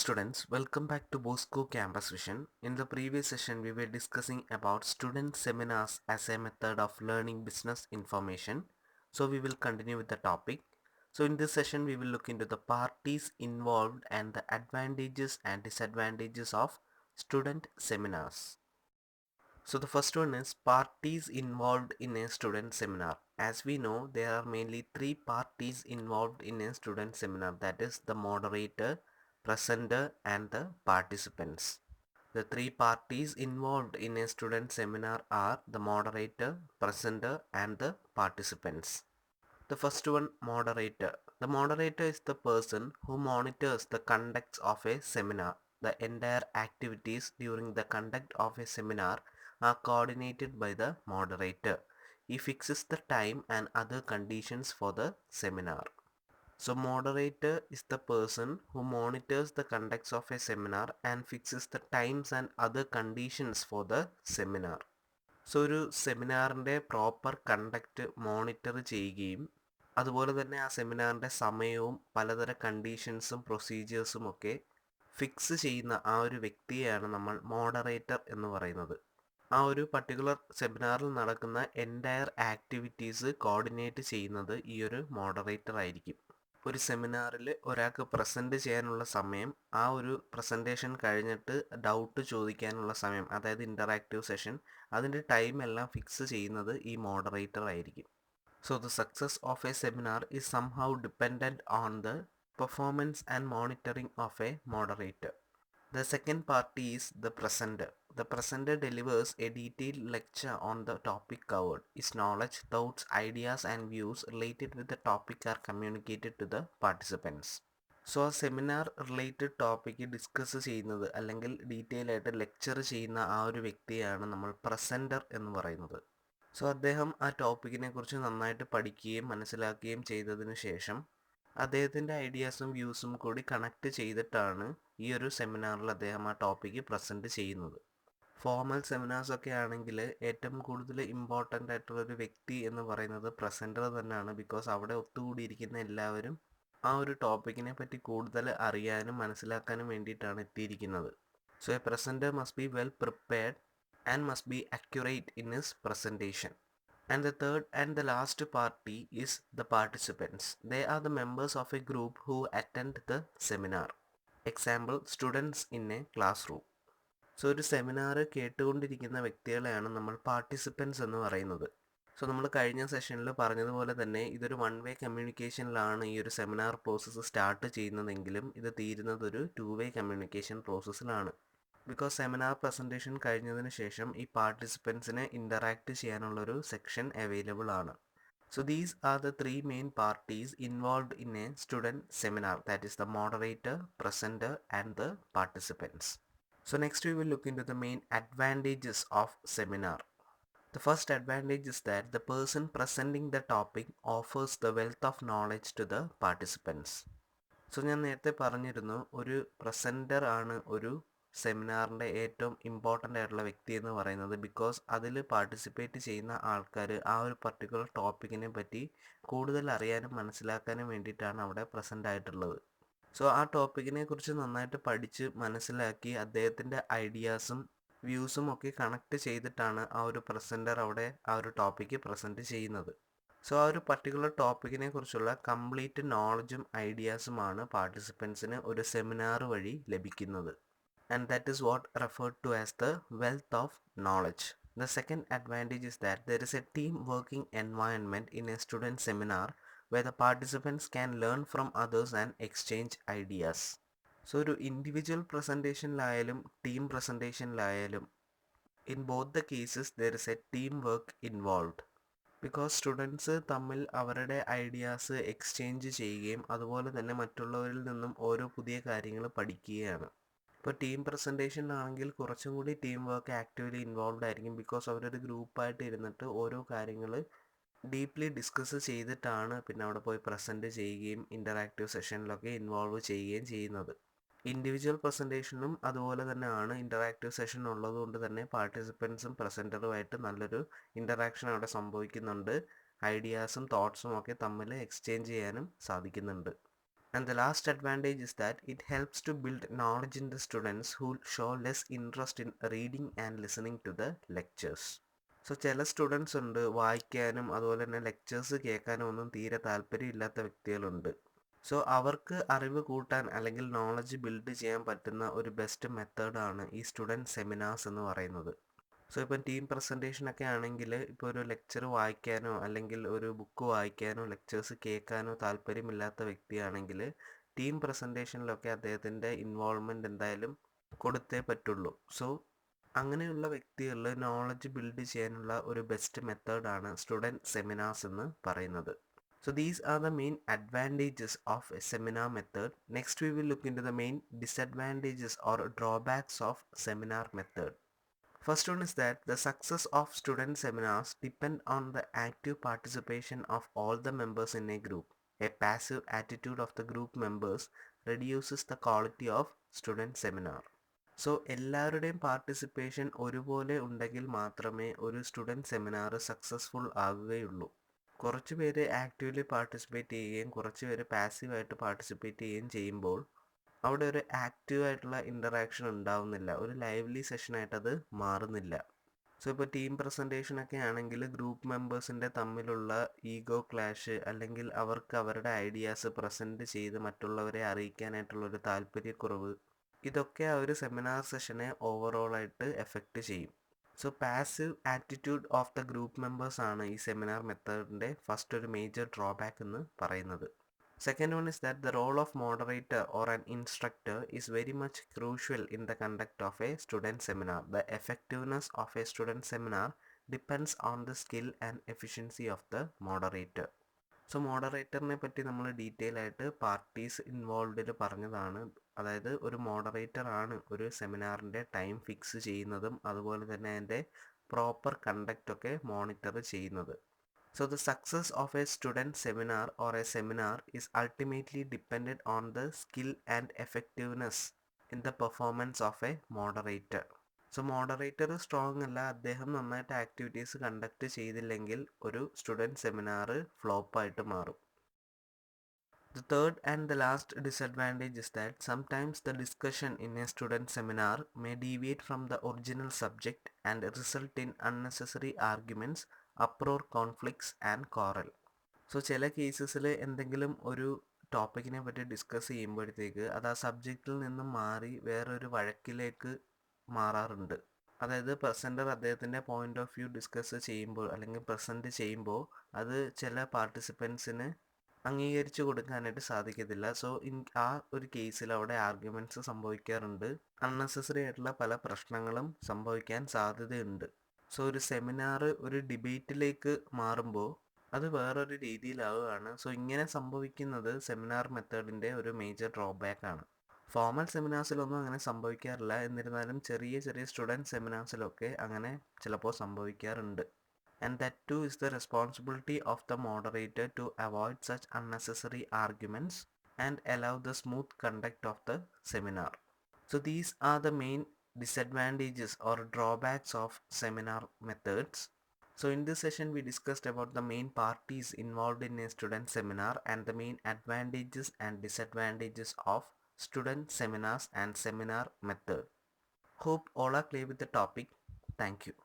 students, welcome back to Bosco Campus Vision. In the previous session, we were discussing about student seminars as a method of learning business information. So we will continue with the topic. So in this session, we will look into the parties involved and the advantages and disadvantages of student seminars. So the first one is parties involved in a student seminar. As we know, there are mainly three parties involved in a student seminar, that is the moderator, presenter and the participants. The three parties involved in a student seminar are the moderator, presenter and the participants. The first one, moderator. The moderator is the person who monitors the conduct of a seminar. The entire activities during the conduct of a seminar are coordinated by the moderator. He fixes the time and other conditions for the seminar. So moderator is the person who monitors the conduct of a seminar and fixes the times and other conditions for the seminar. So ഒരു സെമിനാറിൻ്റെ proper conduct monitor ചെയ്യുകയും അതുപോലെ തന്നെ ആ സെമിനാറിൻ്റെ സമയവും പലതരം കണ്ടീഷൻസും പ്രൊസീജിയേഴ്സും ഒക്കെ fix ചെയ്യുന്ന ആ ഒരു വ്യക്തിയെയാണ് നമ്മൾ മോഡറേറ്റർ എന്ന് പറയുന്നത്. ആ ഒരു പർട്ടിക്കുലർ സെമിനാറിൽ നടക്കുന്ന എൻറ്റയർ ആക്ടിവിറ്റീസ് കോർഡിനേറ്റ് ചെയ്യുന്നത് ഈ ഒരു മോഡറേറ്റർ ആയിരിക്കും. ഒരു സെമിനാറിൽ ഒരാൾക്ക് പ്രസൻറ്റ് ചെയ്യാനുള്ള സമയം, ആ ഒരു പ്രസൻറ്റേഷൻ കഴിഞ്ഞിട്ട് ഡൗട്ട് ചോദിക്കാനുള്ള സമയം, അതായത് ഇൻ്ററാക്റ്റീവ് സെഷൻ, അതിൻ്റെ ടൈം എല്ലാം ഫിക്സ് ചെയ്യുന്നത് ഈ മോഡറേറ്റർ ആയിരിക്കും. So the success of A seminar is somehow dependent on the performance and monitoring of A moderator. The second party is the presenter. The presenter delivers a detailed lecture on the topic covered. His knowledge, thoughts, ideas and views related with the topic are communicated to the participants. So ആ seminar related topic discuss ചെയ്യുന്നത് അല്ലെങ്കിൽ detail ആയിട്ട് lecture ചെയ്യുന്ന ആ ഒരു വ്യക്തിയാണ് നമ്മൾ presenter എന്ന് പറയുന്നത്. സോ അദ്ദേഹം ആ ടോപ്പിക്കിനെ കുറിച്ച് നന്നായിട്ട് പഠിക്കുകയും മനസ്സിലാക്കുകയും ചെയ്തതിന് ശേഷം അദ്ദേഹത്തിൻ്റെ ഐഡിയാസും വ്യൂസും കൂടി കണക്ട് ചെയ്തിട്ടാണ് ഈ ഒരു സെമിനാറിൽ അദ്ദേഹം ആ ടോപ്പിക്ക് പ്രസൻറ്റ് ചെയ്യുന്നത്. ഫോർമൽ സെമിനാർസൊക്കെ ആണെങ്കിൽ ഏറ്റവും കൂടുതൽ ഇമ്പോർട്ടൻ്റ് ആയിട്ടുള്ളൊരു വ്യക്തി എന്ന് പറയുന്നത് പ്രസൻറ്റർ തന്നെയാണ്. ബിക്കോസ് അവിടെ ഒത്തുകൂടിയിരിക്കുന്ന എല്ലാവരും ആ ഒരു ടോപ്പിക്കിനെ പറ്റി കൂടുതൽ അറിയാനും മനസ്സിലാക്കാനും വേണ്ടിയിട്ടാണ് എത്തിയിരിക്കുന്നത്. So A presenter must be well prepared and must be accurate in his presentation. And the third and the last party is the participants. They are the members of a group who attend the seminar. Example, students in a classroom. So ഒരു seminar കേട്ടുകൊണ്ടിരിക്കുന്ന വ്യക്തികളെയാണ് നമ്മൾ participants എന്ന് പറയുന്നത്. So നമ്മൾ കഴിഞ്ഞ സെഷനിൽ പറഞ്ഞതുപോലെ തന്നെ ഇതൊരു വൺ വേ കമ്മ്യൂണിക്കേഷനിലാണ് ഈ ഒരു സെമിനാർ പ്രോസസ്സ് സ്റ്റാർട്ട് ചെയ്യുന്നതെങ്കിലും ഇത് തീരുന്നത് ഒരു ടു വേ കമ്മ്യൂണിക്കേഷൻ പ്രോസസ്സിലാണ്. ബിക്കോസ് സെമിനാർ പ്രസൻറ്റേഷൻ കഴിഞ്ഞതിന് ശേഷം ഈ പാർട്ടിസിപ്പൻസിനെ ഇൻ്ററാക്ട് ചെയ്യാനുള്ളൊരു സെക്ഷൻ അവൈലബിൾ ആണ്. So these are the three main parties involved in a student seminar, that is the moderator, presenter and the participants. So next we will look into the main advantages of seminar. The first advantage is that the person presenting the topic offers the wealth of knowledge to the participants. So ഞാൻ നേരത്തെ പറഞ്ഞിരുന്നു, ഒരു presenter ആണ് ഒരു സെമിനാറിൻ്റെ ഏറ്റവും important ആയിട്ടുള്ള വ്യക്തി എന്ന് പറയുന്നത്. ബിക്കോസ് അതിൽ പാർട്ടിസിപ്പേറ്റ് ചെയ്യുന്ന ആൾക്കാർ ആ ഒരു പർട്ടിക്കുലർ ടോപ്പിക്കിനെ പറ്റി കൂടുതൽ അറിയാനും മനസ്സിലാക്കാനും വേണ്ടിയിട്ടാണ് അവിടെ പ്രസൻ്റ് ആയിട്ടുള്ളത്. സോ ആ ടോപ്പിക്കിനെ കുറിച്ച് നന്നായിട്ട് പഠിച്ച് മനസ്സിലാക്കി അദ്ദേഹത്തിൻ്റെ ഐഡിയാസും വ്യൂസും ഒക്കെ കണക്ട് ചെയ്തിട്ടാണ് ആ ഒരു പ്രസൻറ്റർ അവിടെ ആ ഒരു ടോപ്പിക്ക് പ്രസൻറ്റ് ചെയ്യുന്നത്. സോ ആ ഒരു പർട്ടിക്കുലർ ടോപ്പിക്കിനെ കുറിച്ചുള്ള കംപ്ലീറ്റ് നോളജും ഐഡിയാസുമാണ് പാർട്ടിസിപ്പൻസിന് ഒരു സെമിനാർ വഴി ലഭിക്കുന്നത്. And that is what referred to as the wealth of knowledge. The second advantage is that there is a team working environment in a student seminar where the participants can learn from others and exchange ideas. So ഒരു individual പ്രസൻറ്റേഷനിലായാലും team പ്രസൻറ്റേഷനിലായാലും in both the cases there is a team work involved. Because students തമ്മിൽ അവരുടെ ideas exchange ചെയ്യുകയും അതുപോലെ തന്നെ മറ്റുള്ളവരിൽ നിന്നും ഓരോ പുതിയ കാര്യങ്ങൾ പഠിക്കുകയാണ്. ഇപ്പോൾ ടീം പ്രസൻറ്റേഷനിലാണെങ്കിൽ കുറച്ചും കൂടി ടീം വർക്ക് ആക്റ്റീവ്ലി ഇൻവോൾവ് ആയിരിക്കും. ബിക്കോസ് അവരൊരു ഗ്രൂപ്പായിട്ട് ഇരുന്നിട്ട് ഓരോ കാര്യങ്ങൾ ഡീപ്ലി ഡിസ്കസ് ചെയ്തിട്ടാണ് പിന്നെ അവിടെ പോയി പ്രസൻറ്റ് ചെയ്യുകയും ഇൻ്ററാക്റ്റീവ് സെഷനിലൊക്കെ ഇൻവോൾവ് ചെയ്യുകയും ചെയ്യുന്നത്. ഇൻഡിവിജ്വൽ പ്രസൻറ്റേഷനും അതുപോലെ തന്നെയാണ്. ഇൻ്ററാക്റ്റീവ് സെഷൻ ഉള്ളതുകൊണ്ട് തന്നെ പാർട്ടിസിപ്പൻസും പ്രസൻറ്ററുമായിട്ട് നല്ലൊരു ഇൻ്ററാക്ഷൻ അവിടെ സംഭവിക്കുന്നുണ്ട്. ഐഡിയാസും തോട്ട്സും ഒക്കെ തമ്മിൽ എക്സ്ചേഞ്ച് ചെയ്യാനും സാധിക്കുന്നുണ്ട്. And the last advantage is that it helps to build knowledge in the students who show less interest in reading and listening to the lectures. So ചില സ്റ്റുഡൻസ് ഉണ്ട് വായിക്കാനും അതുപോലെ തന്നെ ലെക്ചേഴ്സ് കേൾക്കാനും ഒന്നും തീരെ താല്പര്യമില്ലാത്ത വ്യക്തികളുണ്ട്. സോ അവർക്ക് അറിവ് കൂട്ടാൻ അല്ലെങ്കിൽ നോളജ് ബിൽഡ് ചെയ്യാൻ പറ്റുന്ന ഒരു ബെസ്റ്റ് മെത്തേഡാണ് ഈ സ്റ്റുഡൻറ്റ് സെമിനാർസ് എന്ന് പറയുന്നത്. സോ ഇപ്പം ടീം പ്രസൻറ്റേഷനൊക്കെ ആണെങ്കിൽ ഇപ്പോൾ ഒരു ലെക്ചർ വായിക്കാനോ അല്ലെങ്കിൽ ഒരു ബുക്ക് വായിക്കാനോ ലെക്ചേഴ്സ് കേൾക്കാനോ താല്പര്യമില്ലാത്ത വ്യക്തിയാണെങ്കിൽ ടീം പ്രസൻറ്റേഷനിലൊക്കെ അദ്ദേഹത്തിൻ്റെ ഇൻവോൾവ്മെൻറ്റ് എന്തായാലും കൊടുത്തേ പറ്റുള്ളൂ. സോ അങ്ങനെയുള്ള വ്യക്തികളിൽ നോളജ് ബിൽഡ് ചെയ്യാനുള്ള ഒരു ബെസ്റ്റ് മെത്തേഡാണ് സ്റ്റുഡൻറ്റ് സെമിനാർസ് എന്ന് പറയുന്നത്. So these are the main advantages of a seminar method. Next we will look into the main disadvantages or drawbacks of seminar method. First one is that the success of student seminars depend on the active participation of all the members in a group. A passive attitude of the group members reduces the quality of student seminar. So എല്ലാവരുടെയും participation ഒരുപോലെ ഉണ്ടെങ്കിൽ മാത്രമേ ഒരു student seminar successful ആകുകയുള്ളൂ. കുറച്ച് പേര് actively participate ചെയ്യുകയും കുറച്ച് പേര് പാസീവായിട്ട് പാർട്ടിസിപ്പേറ്റ് ചെയ്യുകയും ചെയ്യുമ്പോൾ അവിടെ ഒരു ആക്റ്റീവായിട്ടുള്ള ഇൻ്ററാക്ഷൻ ഉണ്ടാവുന്നില്ല, ഒരു ലൈവ്ലി സെഷനായിട്ട് അത് മാറുന്നില്ല. സോ ഇപ്പോൾ ടീം പ്രസൻറ്റേഷനൊക്കെ ആണെങ്കിൽ ഗ്രൂപ്പ് മെമ്പേഴ്സിൻ്റെ തമ്മിലുള്ള ഈഗോ ക്ലാഷ് അല്ലെങ്കിൽ അവർക്ക് അവരുടെ ഐഡിയാസ് പ്രസൻറ്റ് ചെയ്ത് മറ്റുള്ളവരെ അറിയിക്കാനായിട്ടുള്ളൊരു താല്പര്യക്കുറവ്, ഇതൊക്കെ ആ ഒരു സെമിനാർ സെഷനെ ഓവറോളായിട്ട് എഫക്റ്റ് ചെയ്യും. So passive attitude of the group members ആണ് ഈ സെമിനാർ മെത്തേഡിൻ്റെ ഫസ്റ്റ് ഒരു മേജർ ഡ്രോബാക്ക് എന്ന് പറയുന്നത്. Second one is that the role of moderator or an instructor is very much crucial in the conduct of a student seminar. The effectiveness of a student seminar depends on the skill and efficiency of the moderator. So മോഡറേറ്ററിനെ പറ്റി നമ്മൾ detail ആയിട്ട് parties ഇൻവോൾവ്ഡിൽ പറഞ്ഞതാണ്. അതായത് ഒരു moderator ആണ് ഒരു സെമിനാറിൻ്റെ time fix ചെയ്യുന്നതും അതുപോലെ തന്നെ അതിൻ്റെ പ്രോപ്പർ കണ്ടക്റ്റൊക്കെ മോണിറ്റർ ചെയ്യുന്നത്. So the success of a student seminar or a seminar is ultimately dependent on the skill and effectiveness in the performance of a moderator. So moderator strong അല്ല, അദ്ദേഹം നന്നായിട്ട് activities conduct ചെയ്തില്ലെങ്കിൽ ഒരു student seminar ഫ്ലോപ്പായിട്ട് മാറും. The third and the last disadvantage is that sometimes the discussion in a student seminar may deviate from the original subject and result in unnecessary arguments, uproar, conflicts and quarrel. So ചില കേസസിൽ എന്തെങ്കിലും ഒരു ടോപ്പിക്കിനെ പറ്റി discuss ചെയ്യുമ്പോഴത്തേക്ക് അത് ആ സബ്ജക്റ്റിൽ നിന്നും മാറി വേറൊരു വഴക്കിലേക്ക് മാറാറുണ്ട്. അതായത് പ്രസൻറ്റർ അദ്ദേഹത്തിൻ്റെ പോയിൻ്റ് ഓഫ് വ്യൂ ഡിസ്കസ് ചെയ്യുമ്പോൾ അല്ലെങ്കിൽ പ്രസൻറ്റ് ചെയ്യുമ്പോൾ അത് ചില പാർട്ടിസിപ്പൻസിന് അംഗീകരിച്ചു കൊടുക്കാനായിട്ട് സാധിക്കത്തില്ല. സോ ആ ഒരു കേസിൽ അവിടെ ആർഗ്യുമെൻറ്റ്സ് സംഭവിക്കാറുണ്ട്, അൺനെസസറി ആയിട്ടുള്ള പല പ്രശ്നങ്ങളും സംഭവിക്കാൻ സാധ്യതയുണ്ട്. സോ ഒരു സെമിനാർ ഒരു ഡിബേറ്റിലേക്ക് മാറുമ്പോൾ അത് വേറൊരു രീതിയിലാവുകയാണ്. സോ ഇങ്ങനെ സംഭവിക്കുന്നത് സെമിനാർ മെത്തേഡിൻ്റെ ഒരു മേജർ ഡ്രോബാക്ക് ആണ്. ഫോർമൽ സെമിനാർസിലൊന്നും അങ്ങനെ സംഭവിക്കാറില്ല, എന്നിരുന്നാലും ചെറിയ ചെറിയ സ്റ്റുഡൻറ്റ് സെമിനാർസിലൊക്കെ അങ്ങനെ ചിലപ്പോൾ സംഭവിക്കാറുണ്ട്. And that too is the responsibility of the moderator to avoid such unnecessary arguments and allow the smooth conduct of the seminar. So these are the main disadvantages or drawbacks of seminar methods. So in this session we discussed about the main parties involved in a student seminar and the main advantages and disadvantages of student seminars and seminar method. Hope all are clear with the topic. Thank you.